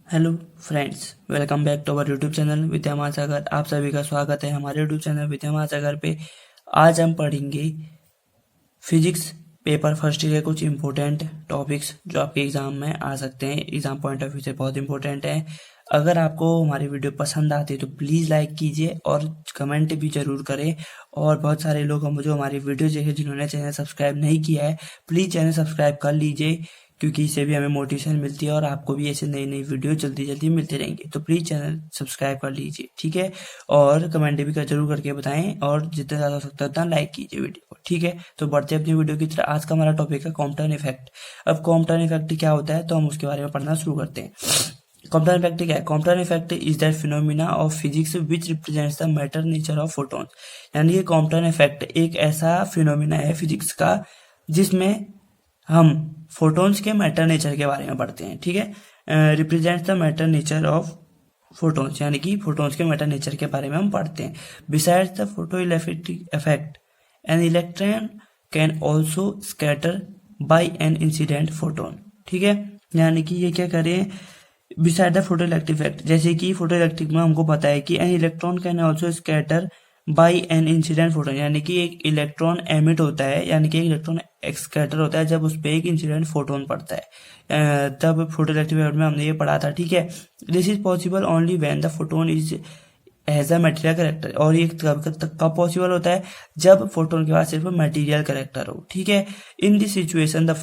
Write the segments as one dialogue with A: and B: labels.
A: Hello friends, welcome back to our YouTube channel Vidya Mahasagar. आप सभी का स्वागत है हमारे यूट्यूब चैनल विद्या महासागर पे। आज हम पढ़ेंगे फिजिक्स पेपर फर्स्ट के कुछ इम्पोर्टेंट टॉपिक्स जो आपके एग्जाम में आ सकते हैं, एग्जाम पॉइंट ऑफ व्यू से बहुत इंपॉर्टेंट है। अगर आपको हमारी वीडियो पसंद आती है तो प्लीज़ लाइक कीजिए और कमेंट भी जरूर करें। और बहुत सारे लोग हम जो हमारी वीडियो देखे जिन्होंने चैनल सब्सक्राइब नहीं किया है, प्लीज़ चैनल सब्सक्राइब कर लीजिए, क्योंकि इससे भी हमें मोटिवेशन मिलती है और आपको भी ऐसे नई नई वीडियो जल्दी जल्दी मिलते रहेंगे। तो प्लीज़ चैनल सब्सक्राइब कर लीजिए, ठीक है। और कमेंट भी जरूर करके बताएं और जितना ज़्यादा हो सकता है उतना लाइक कीजिए वीडियो को, ठीक है। तो बढ़ते अपनी वीडियो की तरफ। आज का हमारा टॉपिक है कॉम्पटन इफेक्ट। अब कॉम्पटन इफेक्ट क्या होता है तो हम उसके बारे में पढ़ना शुरू करते हैं। कॉम्पटन इफेक्ट क्या है? Compton effect is that phenomena of physics which represents the matter nature of photon. यानी कि कॉम्पटन इफेक्ट एक ऐसा फिनोमिना है फिजिक्स का जिसमें हम फोटोन्स के मैटर नेचर के बारे में पढ़ते हैं, ठीक है। Represents the matter nature of photons, यानी कि फोटोन्स के मैटर नेचर के बारे में हम पढ़ते हैं। Besides the photo electric effect an electron can also scatter by an incident photon, ठीक है। यानी कि ये क्या करें, beside the photo electric effect, जैसे कि फोटो इलेक्ट्रिक में हमको पता है कि an electron can also scatter by an incident photon, यानी कि एक इलेक्ट्रॉन एमिट होता है, यानी कि एक इलेक्ट्रॉन स्कैटर होता है जब उस पर एक इंसिडेंट फोटोन पड़ता है। तब फोटो इलेक्ट्रिक इफेक्ट में हमने ये पढ़ा था, ठीक है। This is possible only when the photon is as a material character. और ये कब पॉसिबल होता है? जब फोटोन के पास सिर्फ मटेरियल करेक्टर हो, ठीक है। In this situation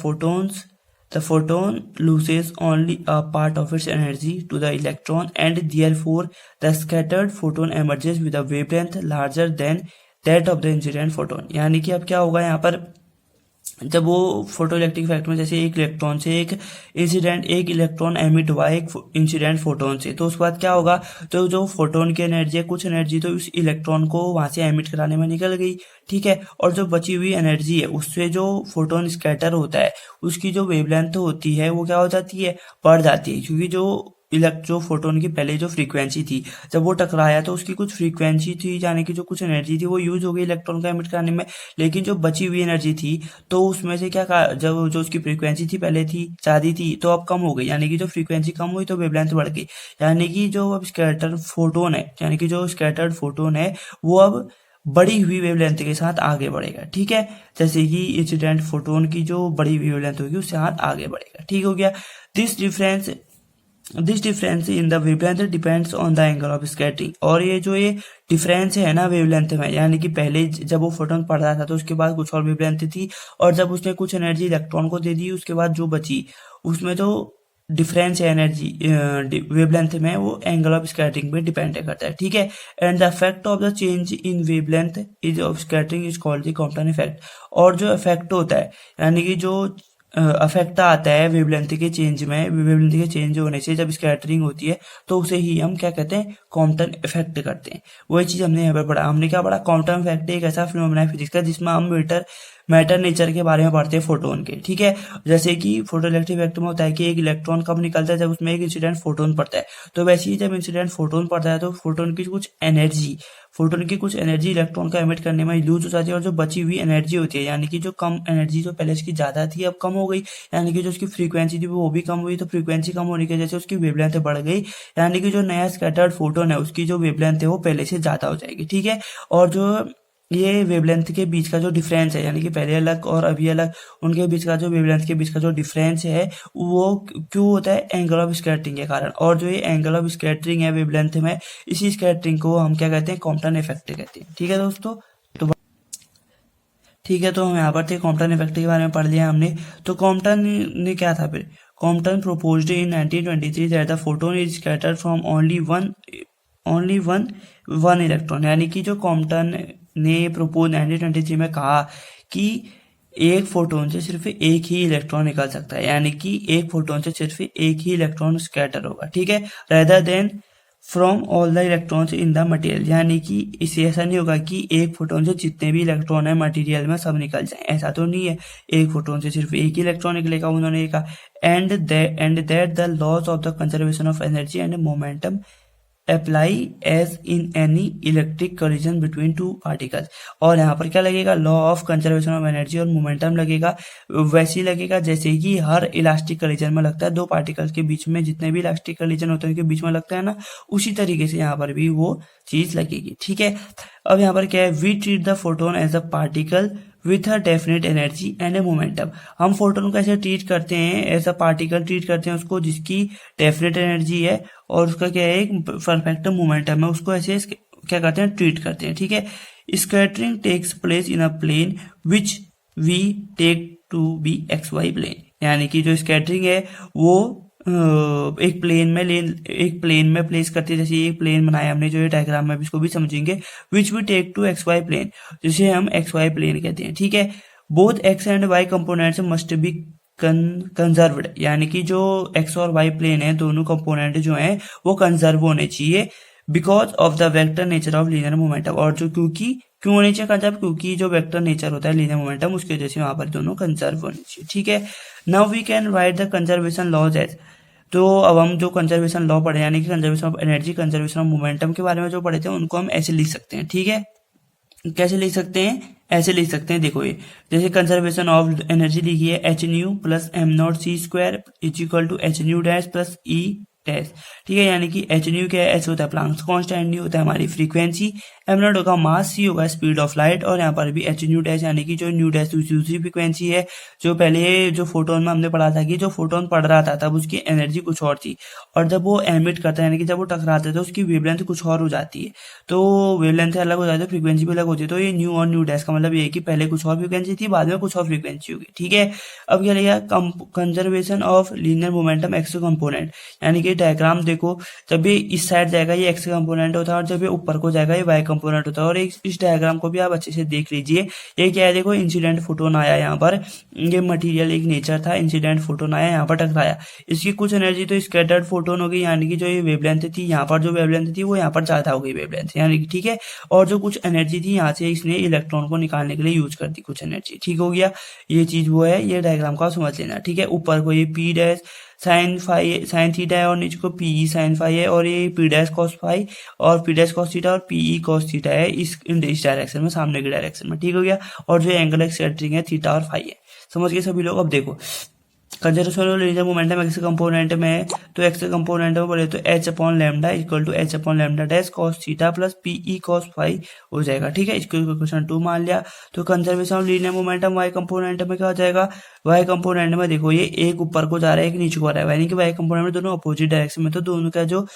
A: the photon loses only a part of its energy to the electron and therefore the scattered photon emerges with a wavelength larger than that of the incident photon। यानी कि अब क्या होगा यहाँ पर, जब वो photo electric effect में जैसे एक इलेक्ट्रॉन से एक इलेक्ट्रॉन एमिट हुआ एक इंसिडेंट फोटोन से, तो उसके बाद क्या होगा, तो जो फोटोन की एनर्जी है, कुछ एनर्जी तो उस इलेक्ट्रॉन को वहां से एमिट कराने में निकल गई, ठीक है। और जो बची हुई एनर्जी है उससे जो फोटोन स्कैटर होता है उसकी जो वेवलेंथ होती है वो क्या हो जाती है, बढ़ जाती है। क्योंकि जो फोटोन की पहले जो फ्रीक्वेंसी थी, जब वो टकराया तो उसकी कुछ फ्रीक्वेंसी थी, यानी कि जो कुछ एनर्जी थी वो यूज हो गई इलेक्ट्रॉन को एमिट कराने में। लेकिन जो बची हुई एनर्जी थी तो उसमें से क्या कहा, जब जो उसकी फ्रीक्वेंसी थी पहले थी ज्यादा थी तो अब कम हो गई, यानी कि जो फ्रीक्वेंसी कम हुई तो वेवलेंथ बढ़ गई। यानी कि जो अब स्कैटर्ड फोटोन है, यानी कि जो स्कैटर्ड फोटोन है वो अब बड़ी हुई वेवलेंथ के साथ आगे बढ़ेगा, ठीक है। जैसे कि इंसिडेंट फोटोन की जो बड़ी हुई वेवलेंथ होगी उससे साथ आगे बढ़ेगा, ठीक हो गया। This difference in the wavelength depends on the angle of scattering. और ये डिफरेंस है ना वेवलेंथ में, यानी कि पहले जब वो फोटोन पड़ रहा था तो उसके बाद कुछ और वेवलेंथ थी, और जब उसने कुछ एनर्जी इलेक्ट्रॉन को दे दी उसके बाद जो बची उसमें जो डिफरेंस है एनर्जी वेवलेंथ में, वो एंगल ऑफ स्कैटरिंग पे डिपेंड करता है, ठीक है। And the effect of the change in wavelength is of scattering is called the Compton effect. और जो इफेक्ट होता है, यानी कि जो अफेक्ट आता है वेवलेंथ के चेंज में, वेवलेंथ के चेंज होने से जब स्कैटरिंग होती है तो उसे ही हम क्या कहते हैं, कॉम्पटन इफेक्ट करते हैं। वही चीज हमने यहाँ पर पढ़ा। हमने क्या पढ़ा, कॉम्पटन इफेक्ट एक ऐसा फिनोमेना है फिजिक्स का जिसमें हम मैटर नेचर के बारे में पढ़ते हैं फोटोन के, ठीक है। जैसे कि फोटो इलेक्ट्रिक इफेक्ट में होता है कि एक इलेक्ट्रॉन कब निकलता है, जब उसमें एक इंसिडेंट फोटोन पड़ता है। तो वैसे ही जब इंसिडेंट फोटोन पड़ता है तो फोटोन की कुछ एनर्जी इलेक्ट्रॉन का एमिट करने में लूज हो जाती है, और जो बची हुई एनर्जी होती है, यानी कि जो कम एनर्जी जो पहले इसकी ज्यादा थी अब कम हो गई, यानी कि जो उसकी फ्रीक्वेंसी थी वो भी कम हुई, तो फ्रीक्वेंसी कम होने की वजह से उसकी वेवलेंथ बढ़ गई, यानी कि जो नया स्कैटर्ड फोटोन है उसकी जो वेवलेंथ है वो पहले से ज्यादा हो जाएगी, ठीक है। और जो ये वेवलेंथ के बीच का जो डिफरेंस है, यानी कि पहले अलग और अभी अलग, उनके बीच का जो वेवलेंथ के बीच का जो डिफरेंस है वो क्यों होता है, एंगल ऑफ स्कैटरिंग के कारण। और जो ये एंगल ऑफ स्कैटरिंग है वेवलेंथ में, इसी स्कैटरिंग को हम क्या कहते हैं, कॉम्पटन इफेक्ट कहते हैं, ठीक है दोस्तों। तो ठीक है, तो हम यहाँ पर थे कॉम्पटन इफेक्ट के बारे में पढ़ लिया हमने। तो कॉम्पटन ने क्या था फिर, Compton proposed in 1923 that the photon is scattered from only one electron. यानी कि जो कॉम्पटन ने प्रोपोज 1923 में कहा कि एक फोटोन से सिर्फ एक ही इलेक्ट्रॉन निकल सकता है, यानी कि एक फोटोन से सिर्फ एक ही इलेक्ट्रॉन स्कैटर होगा, ठीक है, rather than from all the electrons in the material. यानी कि इससे ऐसा नहीं होगा कि एक फोटोन से जितने भी इलेक्ट्रॉन है मटेरियल में सब निकल जाए, ऐसा तो नहीं है। एक फोटोन से सिर्फ एक ही इलेक्ट्रॉन निकलेगा, उन्होंने कहा। And that the loss of the conservation of energy and momentum apply as in any electric collision between two particles. और यहाँ पर क्या लगेगा, law of conservation of energy और मोमेंटम लगेगा। वैसे ही लगेगा जैसे कि हर इलास्टिक कोलिजन में लगता है, दो पार्टिकल्स के बीच में जितने भी इलास्टिक कोलिजन होते हैं उनके बीच में लगता है ना, उसी तरीके से यहाँ पर भी वो चीज लगेगी। ठीक है, अब यहाँ पर क्या है, we treat the photon as a particle with a definite energy and a momentum. हम फोटोन को ऐसे ट्रीट करते हैं, एज अ पार्टिकल ट्रीट करते हैं उसको जिसकी डेफिनेट एनर्जी है और उसका क्या है, एक परफेक्ट मोमेंटम है, उसको ऐसे क्या करते हैं, ट्रीट करते हैं। ठीक है, scattering takes place in a plane which we take to be x y plane. यानी कि जो स्कैटरिंग है वो एक प्लेन में प्लेस करते हैं। जैसे एक प्लेन बनाया हमने, जो ये डायग्राम में इसको भी समझेंगे, which we take to x y plane, जिसे हम एक्स वाई प्लेन कहते हैं। ठीक है, both x and y components must be conserved, यानी कि जो एक्स और वाई प्लेन है दोनों कंपोनेंट जो हैं वो कंजर्व होने चाहिए, because of the vector nature of linear momentum. और जो क्यों होने चाहिए कंजर्व, क्योंकि जो वेक्टर नेचर होता है लीनियर मोमेंटम उसकी वजह से वहां पर दोनों कंजर्व होने चाहिए। ठीक है, now we can write the conservation laws as. तो अब हम जो कंजर्वेशन लॉ पढ़े, यानी कि conservation of energy, conservation of momentum के बारे में जो पढ़े थे, उनको हम ऐसे लिख सकते हैं। ठीक है, कैसे लिख सकते हैं, ऐसे लिख सकते हैं, देखो ये जैसे कंजर्वेशन ऑफ एनर्जी लिखी है, h nu plus m naught c square is equal to h nu dash plus e dash. ठीक है, यानी कि एच न्यू क्या है, एच होता है प्लांक्स कांस्टेंट, न्यू होता है हमारी फ्रीक्वेंसी, एम नॉट होगा मास, सी होगा स्पीड ऑफ लाइट, और यहाँ पर भी एच न्यू डैश यानी कि जो न्यू डैश दूसरी फ्रीक्वेंसी है। जो पहले जो फोटोन में हमने पढ़ा था कि जो फोटोन पढ़ रहा था तब उसकी एनर्जी कुछ और थी, और जब वो एमिट करता है यानी कि जब वो टकराता है तो उसकी वेवलेंथ कुछ और हो जाती है। तो वेवलेंथ अलग हो जाती है, फ्रीक्वेंसी भी अलग होती है। तो ये न्यू और न्यू डैश का मतलब ये है कि पहले कुछ और फ्रीक्वेंसी थी, बाद में कुछ और फ्रीक्वेंसी होगी। ठीक है, अब क्या लगेगा, conservation of linear momentum x component, यानी कि डायग्राम देखो, जब ये इस साइड जाएगा ये एक्स कंपोनेंट होता है, और जब ये ऊपर को जाएगा ये वाई कंपोनेंट होता है। और इस डायग्राम को भी आप अच्छे से देख लीजिए, ये क्या है, देखो इंसिडेंट फोटोन आया यहाँ पर, ये मटेरियल एक नेचर था, इंसिडेंट फोटोन आया यहाँ पर टकराया, इसकी कुछ एनर्जी तो स्कैटर्ड फोटोन हो गई, यानी कि जो ये वेवलेंथ थी यहाँ पर, जो वेवलेंथ थी वो यहाँ पर ज्यादा हो गई वेवलेंथ, यानी कि ठीक है, और जो कुछ एनर्जी थी यहाँ से इसने इलेक्ट्रॉन को निकालने के लिए यूज कर दी कुछ एनर्जी। ठीक हो गया, ये चीज वो है, ये डायग्राम का समझ लेना। ठीक है, ऊपर को ये p dash sine phi sine theta है, और नीचे को पीई साइन फाई है, और ये पी डैश कॉस फाई और पी डैश कॉस थीटा और पीई कॉस थीटा है इस डायरेक्शन में, सामने की डायरेक्शन में। ठीक हो गया, और जो एंगल एक्सेट्रिंग है थीटा और फाई है। समझ गए सभी लोग। अब देखो conservation of linear momentum x component में है, तो एक्स कंपोनेंट में बोले तो h upon lambda equal to H upon lambda dash cos theta plus p e cos phi हो जाएगा। ठीक है, इसको क्वेश्चन 2 मान लिया। तो conservation of linear momentum y component में क्या हो जाएगा, वाई कंपोनेंट में देखो ये एक ऊपर को जा रहा है एक नीचे को आ रहा है, यानी कि वाई कंपोनेंट में दोनों अपोजिट डायरेक्शन में, तो दोनों का जो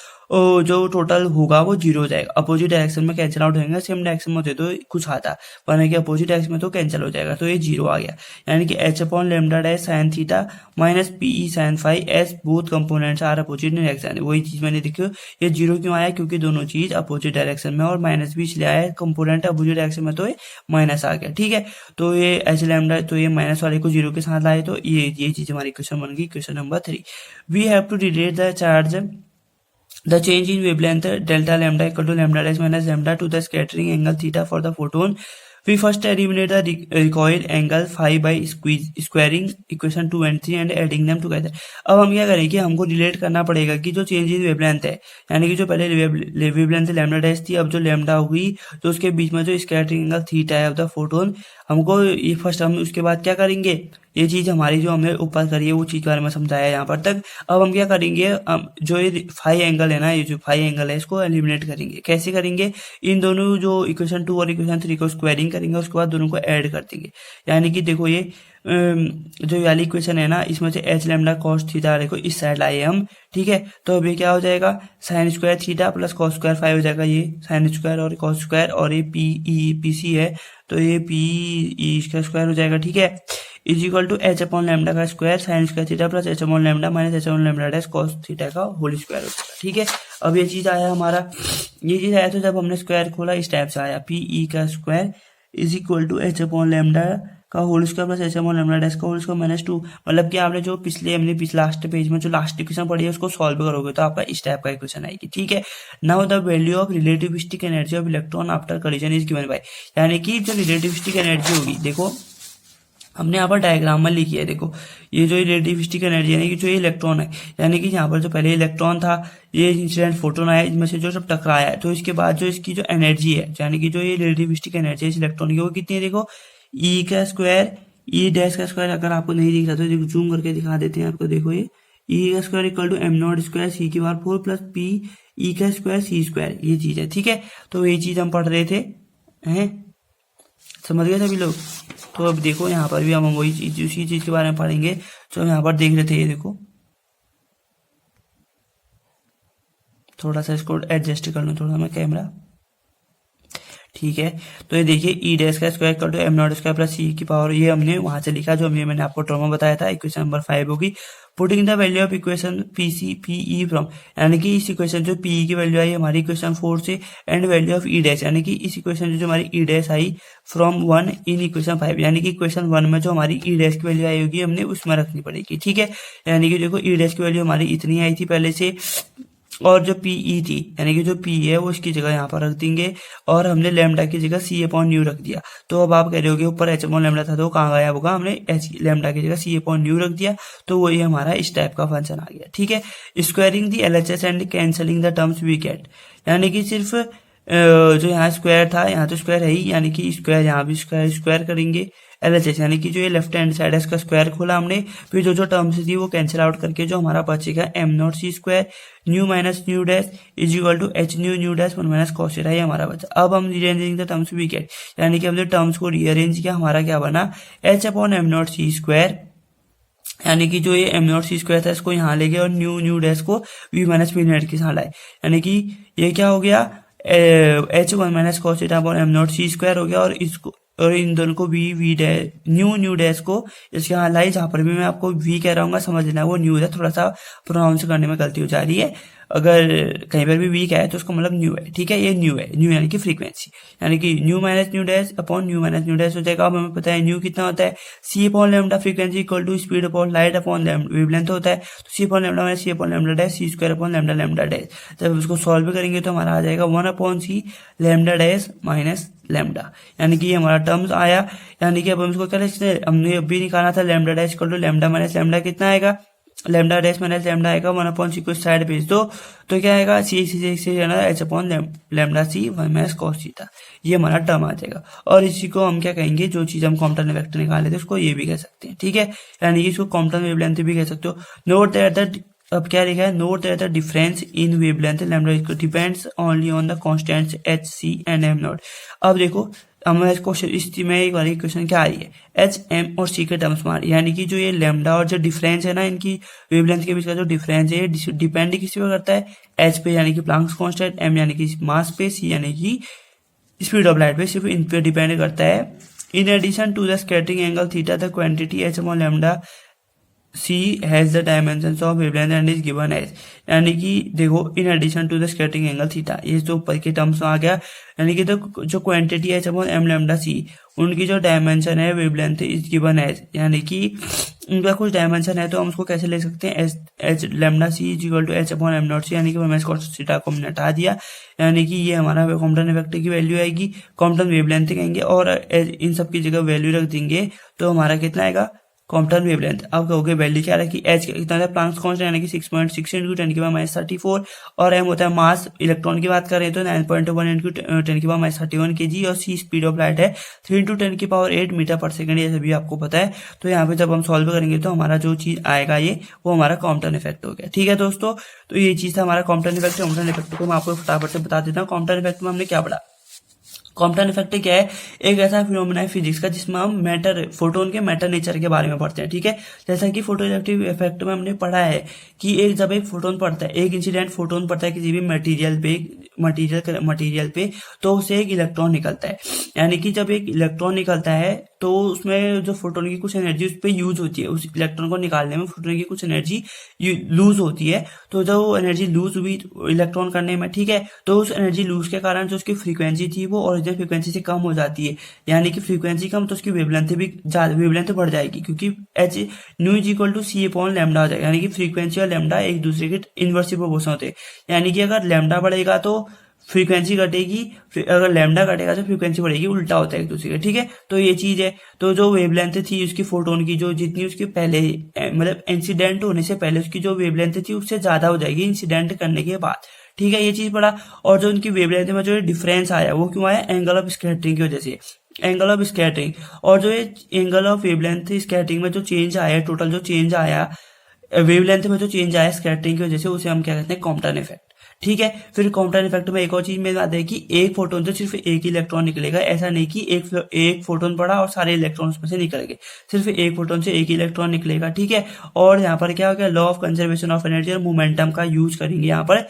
A: टोटल होगा वो 0 हो जाएगा। अपोजिट डायरेक्शन में कैंसिल आउट होंगे, सेम डायरेक्शन में होते तो कुछ आता, वरना कि अपोजिट डायरेक्शन में तो कैंसिल हो जाएगा, तो ये 0 आ गया। यानी कि h upon lambda dash sine theta minus p e sine phi as both components are opposite direction. वही चीज मैंने देखी, ये 0 क्यों आया, क्योंकि दोनों चीज अपोजिट डायरेक्शन में, और माइनस भी इसलिए आया, कंपोनेंट अपोजिट डायरेक्शन में तो ये माइनस आ गया। ठीक है, तो ये एच लैम्डा, तो ये माइनस वाले को 0 के साथ लाए, तो ये चीज हमारी क्वेश्चन बन गई। Question number 3, we have to relate the charge the change in wavelength delta lambda equal to lambda dash minus lambda to the scattering angle theta for the photon. We first eliminate the recoil angle phi by squaring equation 2 and 3 and adding them together. अब हम क्या करें कि हमको relate करना पड़ेगा कि जो चेंज इन वेवलेंथ है, यानी कि जो पहले वेवलेंथ लैम्डा डैश थी, अब जो लैम्डा हुई तो उसके बीच में जो स्कैटरिंग एंगल थीटा है ऑफ द फोटोन, हमको ये फर्स्ट हम उसके बाद क्या करेंगे, ये चीज हमारी जो हमने ऊपर करी है वो चीज के बारे में समझाया यहाँ पर तक। अब हम क्या करेंगे, जो ये फाई एंगल है ना, ये जो फाई एंगल है इसको एलिमिनेट करेंगे। कैसे करेंगे, इन दोनों जो इक्वेशन 2 और इक्वेशन 3 को स्क्वायरिंग करेंगे, उसके बाद दोनों को ऐड कर देंगे। यानी कि देखो ये जो वाली इक्वेशन है ना, इसमें से एच लैम्डा कॉस थीटा देखो इस साइड लाए हम। ठीक है, तो अभी क्या हो जाएगा, sine square theta plus cos square phi हो जाएगा, ये साइन स्क्वायर और कॉस स्क्वायर, और ये पी सी है तो ये पी इसका स्क्वायर हो जाएगा। ठीक है, is equal to H upon lambda का square sine square theta plus H upon lambda minus H upon lambda dash cos theta का होल स्क्वायर हो जाएगा। ठीक है, अब ये चीज आया हमारा, ये चीज आया तो जब हमने स्क्वायर खोला इस टाइप से आया, पीई का square is equal to H upon lambda का whole square plus H upon lambda dash का होल स्क्वायर माइनस 2। मतलब कि आपने जो हमने लास्ट पेज में जो लास्ट इक्वेशन पढ़ी है उसको सॉल्व करोगे तो आपका इस टाइप का इक्वेशन आएगी। ठीक है, now the value of relativistic energy of electron after collision is given by, यानी कि जो रिलेटिविस्टिक एनर्जी होगी, देखो हमने यहाँ पर डायग्राम में लिखी है, देखो ये जो रिलेटिविस्टिक एनर्जी यानी कि जो ये इलेक्ट्रॉन है, यानी कि यहाँ पर जो पहले इलेक्ट्रॉन था, ये इंसिडेंट फोटोन आया, इनमें से जो सब टकराया है, तो इसके बाद जो इसकी जो एनर्जी है, यानी कि जो ये रिलेटिविस्टिक एनर्जी है इस इलेक्ट्रॉन की, वो कितनी है, देखो ई का स्क्वायर, ई डैश का स्क्वायर, अगर आपको नहीं दिख रहा तो देखो जूम करके दिखा देते हैं आपको, देखो ये ई का square equal to M naught square C की पावर 4 प्लस पी ई का स्क्वायर सी स्क्वायर, ये चीज है, ठीक है। तो ये चीज हम पढ़ रहे थे, हैं, समझ गए सभी लोग। तो अब देखो यहाँ पर भी हम वही चीज, उसी चीज के बारे में पढ़ेंगे जो हम यहाँ पर देख रहे थे। ये देखो थोड़ा सा इसको एडजस्ट कर लूँ थोड़ा मैं कैमरा, ठीक है। तो ये देखिए ई डैश का square equal to M naught square plus C की पावर, ये हमने वहां से लिखा जो मैंने आपको टर्म बताया था, इक्वेशन नंबर 5 होगी। Putting the value of equation p c p e from, यानी कि इस इक्वेशन जो पी की वैल्यू आई हमारी इक्वेशन 4 से, and value of E dash, यानी कि इस इक्वेशन जो हमारी ई dash I from 1 in equation 5, यानी कि इक्वेशन 1 में जो हमारी ई डैश की वैल्यू आई होगी हमने उसमें रखनी पड़ेगी, ठीक है। यानी कि देखो ई डैश की वैल्यू हमारी इतनी आई थी पहले से, और जो पीई थी यानी कि जो पी है वो इसकी जगह यहाँ पर रख देंगे, और हमने लेमडा की जगह सी अपॉन न्यू रख दिया। तो अब आप कह रहे हो ऊपर एच अपॉन लेमडा था तो कहाँ गया होगा, हमने एच लेमडा की जगह सी अपॉन न्यू रख दिया, तो वही हमारा इस टाइप का फंक्शन आ गया, ठीक है। Squaring the LHS and cancelling the terms we get, यानी कि सिर्फ जो यहाँ स्क्वायर था, यहाँ तो स्क्वायर है ही, यानी कि स्क्वायर यहाँ भी स्क्वायर स्क्वायर करेंगे एलएचएस, यानी कि जो ये लेफ्ट हैंड साइड है इसका स्क्वायर खोला हमने, फिर जो जो टर्म्स थी वो कैंसिल आउट करके जो हमारा बचेगा m naught c square nu minus nu dash is equal to h nu nu dash 1 minus cos theta, ये हमारा बचा। अब हम rearranging the terms we get, यानी कि हमने टर्म्स को रीअरेंज किया, हमारा क्या बना h upon M naught c square, यानी कि जो ये एम नॉट सी स्क्वायर था इसको यहाँ ले गए और न्यू न्यू डैश को वी माइनस वी नेट के साथ लाए, यानी कि ये क्या हो गया h 1 minus cos theta upon M naught c square हो गया, और इसको और इन दोनों को v v dash nu nu dash को इसके यहाँ लाई, जहां पर भी मैं आपको वी कह रहा हूँ समझ लेना वो न्यू है, थोड़ा सा प्रोनाउंस करने में गलती हो जा रही है, अगर कहीं पर भी वी क्या है तो उसका मतलब न्यू है, ठीक है। ये न्यू है, न्यू यानी कि फ्रीक्वेंसी, यानी कि new minus nu dash upon new minus nu dash हो जाएगा। अब हमें पता है न्यू कितना होता है, C upon lambda frequency equal to speed upon light upon wavelength होता है, तो C upon lambda minus C upon lambda dash C square upon lambda lambda dash. जब उसको सॉल्व करेंगे तो हमारा आ जाएगा 1 upon C lambda dash minus lambda, यानी कि ये हमारा टर्म्स आया। यानी कि अब हम इसको क्या लिखते हैं, हमने अभी निकाला था lambda dash equal to lambda minus lambda, कितना आएगा लैम्डा डैश माइनस लैम्डा आएगा 1 अपॉन सी को साइड भेज दो तो क्या आएगा सी एच अपॉन लैम्डा सी 1 माइनस कॉस थीटा, ये हमारा टर्म आ जाएगा। और इसी को हम क्या कहेंगे, जो चीज हम कॉम्पटन वेक्टर निकाले थे उसको ये भी कह सकते हैं, ठीक है। यानी कि इसको कॉम्पटन वेवलेंथ भी कह सकते हो। नोट दैट अब क्या लिखा है, note that the difference in wavelength lambda depends only on the constants h c and m naught. अब देखो हमारे क्वेश्चन इसमें एक वाली क्वेश्चन क्या आ रही है, एच एम और सी के टर्म्स में, यानी कि जो ये लैम्डा और जो डिफरेंस है ना इनकी वेवलेंथ के बीच का जो डिफरेंस है ये डिपेंड किसी पे करता है, एच पे यानी कि प्लैंक्स कांस्टेंट, एम यानी कि मास पे, सी यानी कि स्पीड ऑफ लाइट पे, सिर्फ इन पे डिपेंड करता है। In addition to the scattering angle theta the quantity h upon lambda C has the dimensions of wavelength and is given as, यानी कि देखो in addition to the scattering angle theta, ये जो ऊपर के टर्म्स में आ गया, यानी कि जो क्वांटिटी है अपॉन एम लैम्डा सी, उनकी जो डायमेंशन है वेवलेंथ इज गिवन एज, यानी कि उनका कुछ डायमेंशन है तो हम उसको कैसे ले सकते हैं, H lambda C is equal to H upon M naught C, यानी कि मैं कॉस थीटा को हमने हटा दिया, यानी कि ये हमारा कॉम्पटन वेक्टर की वैल्यू आएगी, कॉम्पटन वेवलेंथ कहेंगे और इन सब की जगह वैल्यू रख देंगे तो हमारा कितना आएगा कॉम्पटन वेवलेंथ। अब कहोगे वैल्यू क्या रखी, एच कितना था प्लैंक्स कांस्टेंट यानी कि 6.6 इंटू 10 की पावर माइनस 34, और एम होता है मास, इलेक्ट्रॉन की बात करें तो 9.1 इंटू 10 की पावर माइनस 31 kg, और सी स्पीड ऑफ लाइट है 3 इंटू 10 की पावर 8 मीटर पर सेकंड, ये सभी आपको पता है। तो यहाँ पे जब हम सॉल्व करेंगे तो हमारा जो चीज आएगा ये वो हमारा कॉम्पटन इफेक्ट हो गया, ठीक है दोस्तों। तो ये चीज था हमारा कॉम्पटन इफेक्ट। कॉम्पटन इफेक्ट को मैं आपको फटाफट से बता देता हूँ। कॉम्पटन इफेक्ट में हमने क्या पढ़ा, कॉम्पटन इफेक्ट क्या है, एक ऐसा फिनोमेना है फिजिक्स का जिसमें हम मैटर फोटोन के मैटर नेचर के बारे में पढ़ते हैं, ठीक है। जैसा कि फोटो इलेक्ट्रिक इफेक्ट में हमने पढ़ा है कि जब एक फोटोन पड़ता है, एक इंसिडेंट फोटोन पड़ता है किसी भी मटेरियल पे तो उसे एक इलेक्ट्रॉन निकलता है, यानी कि जब एक इलेक्ट्रॉन निकलता है तो उसमें जो फोटोन की कुछ एनर्जी उस पर यूज होती है, उस इलेक्ट्रॉन को निकालने में फोटोन की कुछ एनर्जी लूज होती है। तो जब वो एनर्जी लूज हुई इलेक्ट्रॉन करने में, ठीक है, तो उस एनर्जी लूज के कारण जो उसकी फ्रीक्वेंसी थी वो ओरिजिनल फ्रीक्वेंसी से कम हो जाती है, यानी कि फ्रीक्वेंसी कम तो उसकी वेवलेंथ बढ़ जाएगी, क्योंकि h nu is equal to c upon lambda हो जाएगा, यानी कि फ्रीक्वेंसी और लैम्डा एक दूसरे के इनवर्सली प्रोपोर्शनल होते हैं, यानी कि अगर लैम्डा बढ़ेगा तो फ्रीक्वेंसी घटेगी, अगर लैम्डा घटेगा तो फ्रीक्वेंसी बढ़ेगी, उल्टा होता है एक दूसरे का, ठीक है। तो ये चीज है। तो जो वेवलेंथ थी उसकी फोटोन की, जो जितनी उसकी पहले मतलब इंसिडेंट होने से पहले उसकी जो वेवलेंथ थी उससे ज्यादा हो जाएगी इंसिडेंट करने के बाद, ठीक है, ये चीज पढ़ा। और जो उनकी वेवलेंथ में जो डिफरेंस आया वो क्यों आया, एंगल ऑफ स्कैटरिंग की वजह से, एंगल ऑफ स्कैटरिंग। और जो ये एंगल ऑफ वेवलेंथ स्कैटरिंग में जो चेंज आया, टोटल जो चेंज आया वेवलेंथ में जो चेंज आया स्कैटरिंग की वजह से, उसे हम क्या कहते हैं, कॉम्पटन इफेक्ट, ठीक है। फिर कॉम्पटन इफेक्ट में एक और चीज में बात है कि एक फोटोन से सिर्फ एक ही इलेक्ट्रॉन निकलेगा, ऐसा नहीं कि एक फोटोन पड़ा और सारे इलेक्ट्रॉन उसमें से निकल गए, सिर्फ एक फोटोन से एक ही इलेक्ट्रॉन निकलेगा, ठीक है। और यहाँ पर क्या हो गया, law of conservation of energy और मोमेंटम का यूज करेंगे यहाँ पर,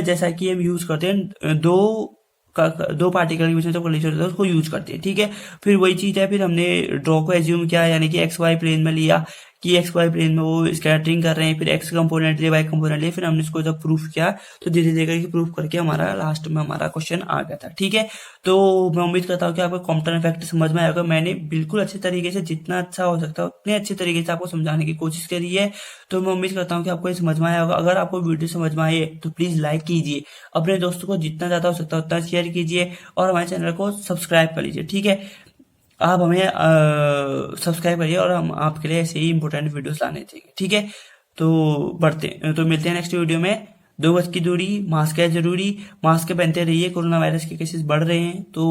A: जैसा कि हम यूज करते हैं दो पार्टिकल के बीच में जो कोलिजन होता है उसको यूज करते हैं, ठीक है। फिर वही चीज है, फिर हमने ड्रॉ को एज्यूम किया, यानी कि एक्स वाई प्लेन में लिया कि एक्स वाई प्लेन में वो स्कैटरिंग कर रहे हैं, फिर एक्स कंपोनेंट लिए, वाई कंपोनेंट लिए, फिर हमने इसको जब प्रूफ किया तो धीरे धीरे करके प्रूफ करके हमारा लास्ट में हमारा क्वेश्चन आ गया था, ठीक है। तो मैं उम्मीद करता हूँ कि आपको कॉम्पटन इफेक्ट समझ में आएगा। मैंने बिल्कुल अच्छे तरीके से, जितना अच्छा हो सकता है उतने अच्छे तरीके से आपको समझाने की कोशिश करी है। तो मैं उम्मीद करता हूँ कि आपको ये समझ में आया होगा। अगर आपको वीडियो समझ में आए तो प्लीज लाइक कीजिए, अपने दोस्तों को जितना ज्यादा हो सकता है उतना शेयर कीजिए, और हमारे चैनल को सब्सक्राइब कर लीजिए, ठीक है। आप हमें सब्सक्राइब करिए और हम आपके लिए ऐसे ही इंपॉर्टेंट वीडियोस लाने चाहिए, ठीक है। तो मिलते हैं नेक्स्ट वीडियो में। 2 गज की दूरी, मास्क है जरूरी, मास्क पहनते रहिए, कोरोना वायरस के केसेस बढ़ रहे हैं तो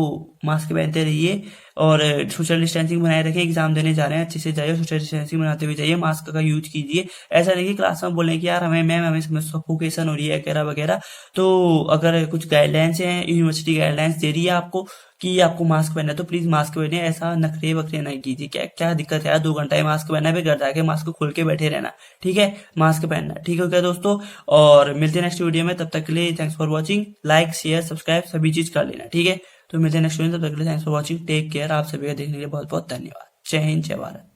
A: मास्क पहनते रहिए, और सोशल डिस्टेंसिंग बनाए रखें। एग्जाम देने जा रहे हैं, अच्छे से जाइए, सोशल डिस्टेंसिंग बनाते हुए जाइए, मास्क का यूज कीजिए। ऐसा नहीं कि क्लास में बोलें कि यार हमें सफोकेशन हो रही है वगैरह वगैरह। तो अगर कुछ गाइडलाइंस हैं, यूनिवर्सिटी गाइडलाइंस दे रही है आपको कि आपको मास्क पहनना है तो प्लीज मास्क पहने, ऐसा नखरे वखरे नहीं कीजिए। क्या क्या दिक्कत है यार, 2 घंटा मास्क पहनना है, फिर घर जाके मास्क खोल के बैठे रहना, ठीक है। मास्क पहनना, ठीक है क्या दोस्तों। और मिलते हैं नेक्स्ट वीडियो में, तब तक के लिए thanks for watching. Like share subscribe सभी चीज कर लेना, ठीक है। तो मिलते हैं नेक्स्ट वीडियो में, तब तक के लिए thanks for watching, take care. आप सभी का देखने के लिए बहुत बहुत धन्यवाद। जय हिंद, जय भारत।